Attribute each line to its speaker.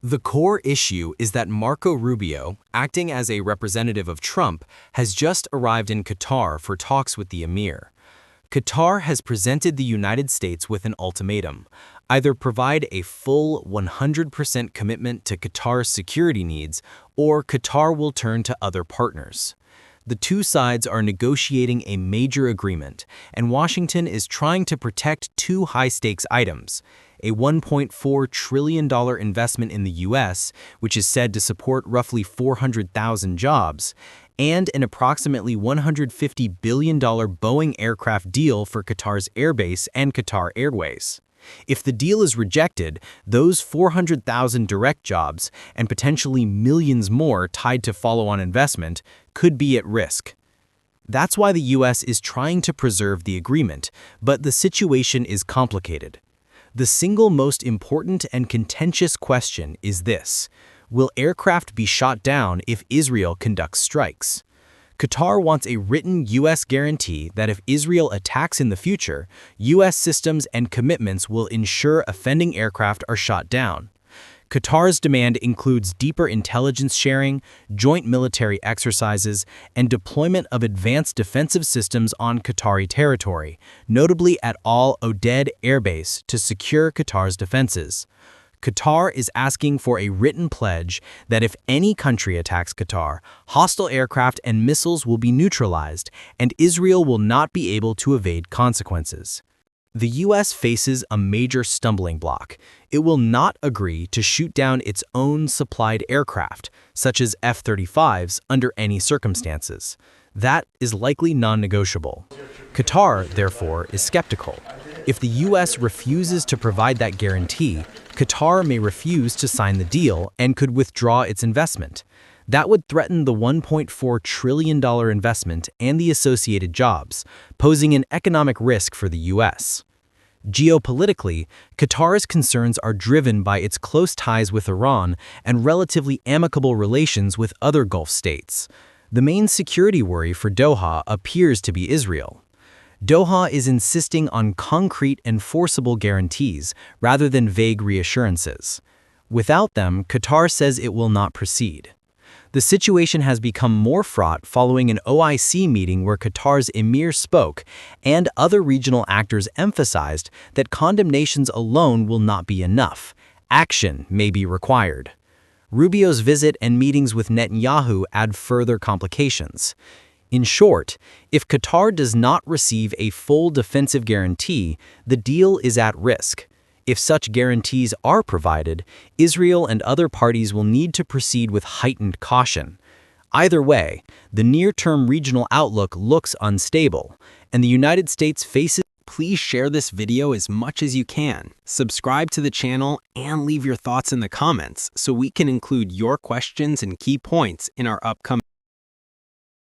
Speaker 1: The core issue is that Marco Rubio, acting as a representative of Trump, has just arrived in Qatar for talks with the Emir. Qatar has presented the United States with an ultimatum: either provide a full 100% commitment to Qatar's security needs, or Qatar will turn to other partners. The two sides are negotiating a major agreement, and Washington is trying to protect two high-stakes items: a $1.4 trillion investment in the U.S., which is said to support roughly 400,000 jobs, and an approximately $150 billion Boeing aircraft deal for Qatar's airbase and Qatar Airways. If the deal is rejected, those 400,000 direct jobs, and potentially millions more tied to follow-on investment, could be at risk. That's why the U.S. is trying to preserve the agreement, but the situation is complicated. The single most important and contentious question is this: will aircraft be shot down if Israel conducts strikes? Qatar wants a written U.S. guarantee that if Israel attacks in the future, U.S. systems and commitments will ensure offending aircraft are shot down. Qatar's demand includes deeper intelligence sharing, joint military exercises, and deployment of advanced defensive systems on Qatari territory, notably at Al Udeid airbase, to secure Qatar's defenses. Qatar is asking for a written pledge that if any country attacks Qatar, hostile aircraft and missiles will be neutralized, and Israel will not be able to evade consequences. The U.S. faces a major stumbling block. It will not agree to shoot down its own supplied aircraft, such as F-35s, under any circumstances. That is likely non-negotiable. Qatar, therefore, is skeptical. If the U.S. refuses to provide that guarantee, Qatar may refuse to sign the deal and could withdraw its investment. That would threaten the $1.4 trillion investment and the associated jobs, posing an economic risk for the U.S. Geopolitically, Qatar's concerns are driven by its close ties with Iran and relatively amicable relations with other Gulf states. The main security worry for Doha appears to be Israel. Doha is insisting on concrete, enforceable guarantees rather than vague reassurances. Without them, Qatar says it will not proceed. The situation has become more fraught following an OIC meeting where Qatar's Emir spoke, and other regional actors emphasized that condemnations alone will not be enough. Action may be required. Rubio's visit and meetings with Netanyahu add further complications. In short, if Qatar does not receive a full defensive guarantee, the deal is at risk. If such guarantees are provided, Israel and other parties will need to proceed with heightened caution. Either way, the near-term regional outlook looks unstable, and the United States faces.
Speaker 2: Please share this video as much as you can, subscribe to the channel, and leave your thoughts in the comments so we can include your questions and key points in our upcoming